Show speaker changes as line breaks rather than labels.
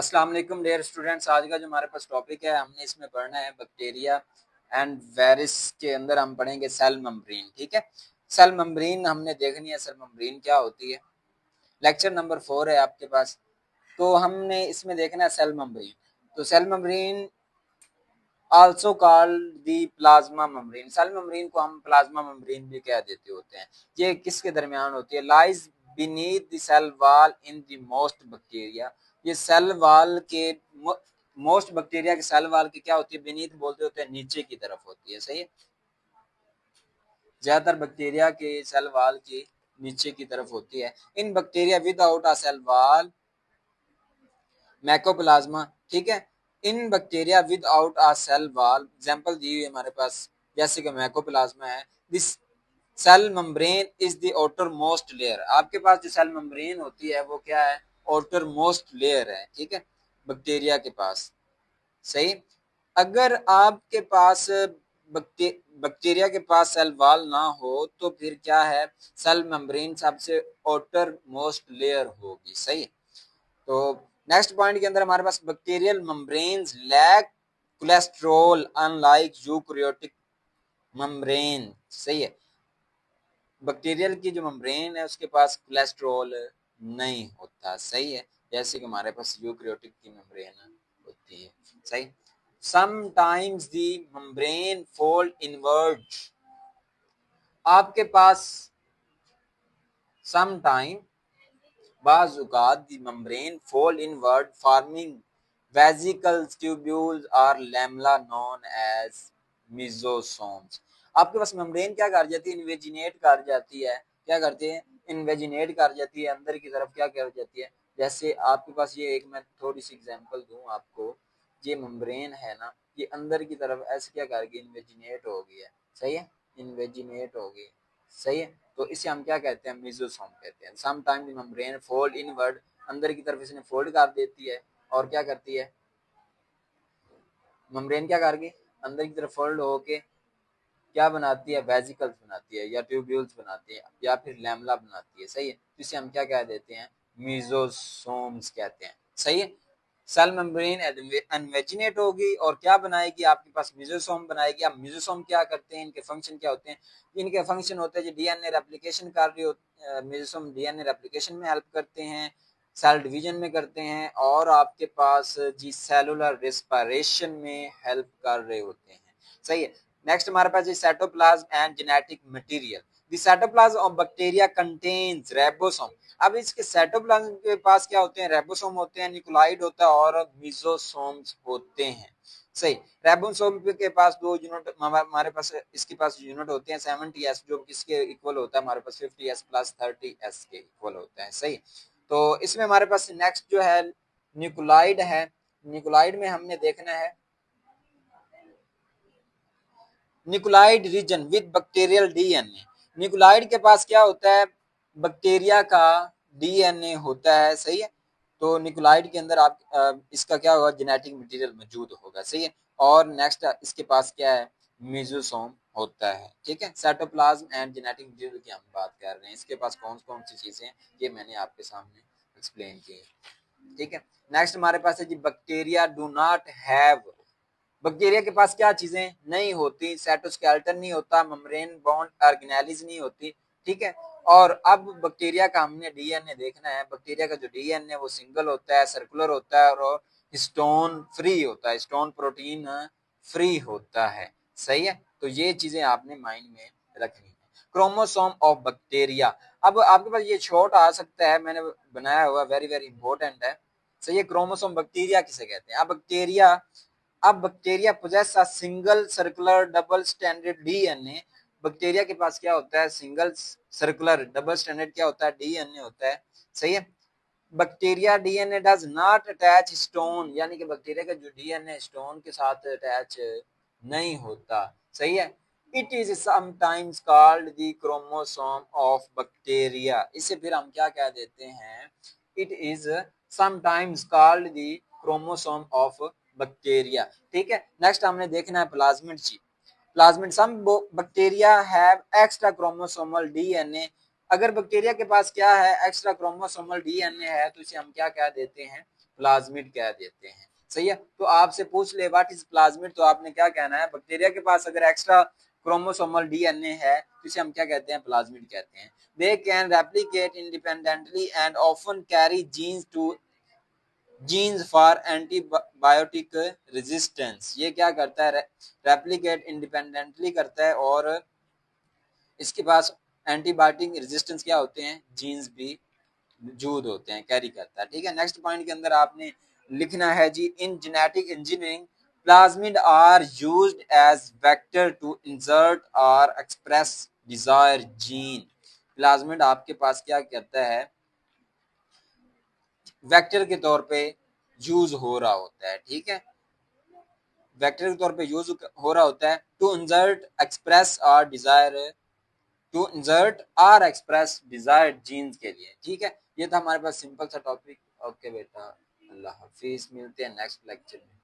अस्सलाम वालेकुम dear students. आज का जो हमारे पास टॉपिक है हमने इसमें पढ़ना है बैक्टीरिया एंड वायरस के अंदर हम पढ़ेंगे सेल मेम्ब्रेन। ठीक है, सेल मेम्ब्रेन हमने देखनी है, सेल मेम्ब्रेन क्या होती है। लेक्चर नंबर 4 है आपके पास, तो हमने इसमें देखना है सेल मेम्ब्रेन। तो cell membrane also called the plasma membrane, cell membrane को हम प्लाज्मा मेम्ब्रेन भी कह देते होते हैं। ये किसके दरमियान होती है? Lies beneath the cell wall in the most bacteria. ये सेल वॉल के मोस्ट बैक्टीरिया के सेल वॉल की क्या होती है? बीनीथ बोलते होते हैं, नीचे की तरफ होती है। सही है, ज्यादातर बैक्टीरिया के सेल वॉल की नीचे की तरफ होती है। In bacteria without a cell wall mycoplasma. ठीक है, in bacteria without a cell wall example दी हुई है हमारे पास, जैसे कि मैकोप्लाज्मा है। This cell membrane is the outer most layer. आपके पास जो सेल मेम्ब्रेन होती है वो क्या है? आउटर मोस्ट लेयर है। ठीक है, बैक्टीरिया के पास। सही, अगर आपके पास बैक्टीरिया के पास सेल वॉल ना हो तो फिर क्या है? सेल मेम्ब्रेन सबसे आउटर मोस्ट लेयर होगी। सही, तो नेक्स्ट पॉइंट के अंदर हमारे पास bacterial membranes lack cholesterol unlike eukaryotic membrane. सही है, बैक्टीरियल की जो मेम्ब्रेन है उसके पास कोलेस्ट्रॉल नहीं होता। सही है, जैसे कि हमारे पास यूकैरियोटिक की मेम्ब्रेन होती है। सही, sometimes the membrane fold inward. आपके पास sometime बाज़-औक़ात the membrane fold inward forming vesicles, tubules or lamella known as mesosomes। आपके पास मेम्ब्रेन क्या कर जाती है? इन्वेजिनेट कर जाती है। क्या करती है? इन्वेजिनेट कर जाती है, अंदर की तरफ क्या कर जाती है? जैसे आपके पास ये एक मैं थोड़ी सी एग्जांपल दूं आपको, ये मेम्ब्रेन है ना, ये अंदर की तरफ ऐसे क्या कर गई? इन्वेजिनेट हो गई है। सही है, इन्वेजिनेट हो गई। सही है, तो इसे हम क्या कहते हैं? मेसोसोम कहते हैं। Some time the membrane fold inward, अंदर की तरफ इसने फोल्ड कर देती है और क्या करती है? मेम्ब्रेन क्या कर गई? अंदर की तरफ फोल्ड होके क्या बनाती है? वेजिकल्स बनाती है या ट्यूब्यूल्स बनाती है या फिर लैमला बनाती है। सही है, तो इसे हम क्या कह देते हैं? मेसोसोम्स कहते हैं। सही है, सेल मेम्ब्रेन इन्वेजिनेट होगी और क्या बनाएगी? आपके पास मेसोसोम बनाएगी। अब मेसोसोम क्या करते हैं? इनके फंक्शन क्या होते हैं? इनके फंक्शन होते हैं जो डीएनए रेप्लिकेशन कर रही होती, मेसोसोम डीएनए रेप्लिकेशन में हेल्प करते हैं, सेल डिवीजन में करते हैं और आपके पास जी सेलुलर रेस्पिरेशन में हेल्प कर रहे होते हैं। सही है, नेक्स्ट हमारे पास cytoplasm and genetic material. The cytoplasm of bacteria contains ribosome. अब इसके साइटोप्लाज्म के पास क्या होते हैं? राइबोसोम होते हैं, न्यूक्लियोइड होता है और मेसोसोम्स होते हैं। सही, राइबोसोम के पास दो यूनिट हमारे पास इसके पास यूनिट होते हैं 70s, जो किसके इक्वल होता है? हमारे पास 50s प्लस 30s के इक्वल होता है। सही, तो इसमें हमारे पास नेक्स्ट जो है न्यूक्लियोइड है। न्यूक्लियोइड में हमने देखना है nucleoid region with bacterial DNA. Nucleoid के पास क्या होता है? बैक्टीरिया का डीएनए होता है। सही है, तो न्यूक्लियोइड के अंदर आप इसका क्या होगा? जेनेटिक मटेरियल मौजूद होगा। सही है, और नेक्स्ट इसके पास क्या है? मेसोसोम होता है। ठीक है, साइटोप्लाज्म एंड जेनेटिक मटेरियल की हम बात कर रहे हैं, इसके पास कौन कौन सी चीजें हैं ये मैंने आपके सामने एक्सप्लेन की। ठीक है, नेक्स्ट हमारे पास है जी bacteria do not have. Bacteria के पास क्या चीजें नहीं होती? साइटोस्केलेटन नहीं होता, मेम्ब्रेन बाउंड ऑर्गेनेलिज नहीं होती। ठीक है, और अब बैक्टीरिया का हमने डीएनए देखना है। बैक्टीरिया का जो डीएनए वो सिंगल होता है, सर्कुलर होता है और हिस्टोन फ्री होता है, हिस्टोन प्रोटीन फ्री होता है। सही है, तो ये चीजें आपने माइंड में रखनी है। Chromosome of bacteria. अब आपके पास ये शॉर्ट आ सकता है, मैंने बनाया हुआ, वेरी वेरी इंपॉर्टेंट है। सही है, क्रोमोसोम बैक्टीरिया किसे कहते हैं? अब bacteria possess a single circular double standard DNA. Bacteria के पास क्या होता है? सिंगल सर्कुलर डबल स्टैंडर्ड क्या होता है? डीएनए होता है। सही है, bacteria DNA does not attach stone, यानी कि बैक्टीरिया का जो डीएनए स्टोन के साथ अटैच नहीं होता। सही है, it is sometimes called the chromosome of bacteria. इसे फिर हम क्या कह देते हैं? It is sometimes called the chromosome of bacteria. ठीक है, नेक्स्ट हमने देखना है प्लाज्मिड जी। Plasmid, some bacteria have extra chromosomal DNA. अगर बैक्टीरिया के पास क्या है? एक्स्ट्रा क्रोमोसोमल डीएनए है, तो इसे हम क्या कह देते हैं? प्लाज्मिड कह देते हैं। सही है, तो आपसे पूछ ले व्हाट इज प्लाज्मिड, तो आपने क्या कहना है, बैक्टीरिया के पास अगर एक्स्ट्रा क्रोमोसोमल डीएनए है तो इसे हम क्या कहते हैं, प्लाज्मिड कहते हैं। They can replicate independently and often carry genes for antibiotic resistance. ये क्या करता है, रेप्लिकेट इंडिपेंडेंटली करता है और इसके पास एंटीबायोटिक रेजिस्टेंस क्या होते हैं, जीन्स भी मौजूद होते हैं, कैरी करता है। ठीक है, नेक्स्ट पॉइंट के अंदर आपने लिखना है जी, in genetic engineering plasmid are used as vector to insert और एक्सप्रेस डिजायर जीन। प्लाज्मिड आपके पास क्या करता है, वेक्टर के तौर पे यूज हो रहा होता है। ठीक है, वेक्टर के तौर पे यूज हो रहा होता है टू इंसर्ट एक्सप्रेस और डिजायर, टू इंसर्ट और एक्सप्रेस डिजायर्ड जीन्स के लिए। ठीक है, ये था हमारे पास सिंपल सा टॉपिक। ओके बेटा, अल्लाह हाफिज, मिलते हैं नेक्स्ट लेक्चर में।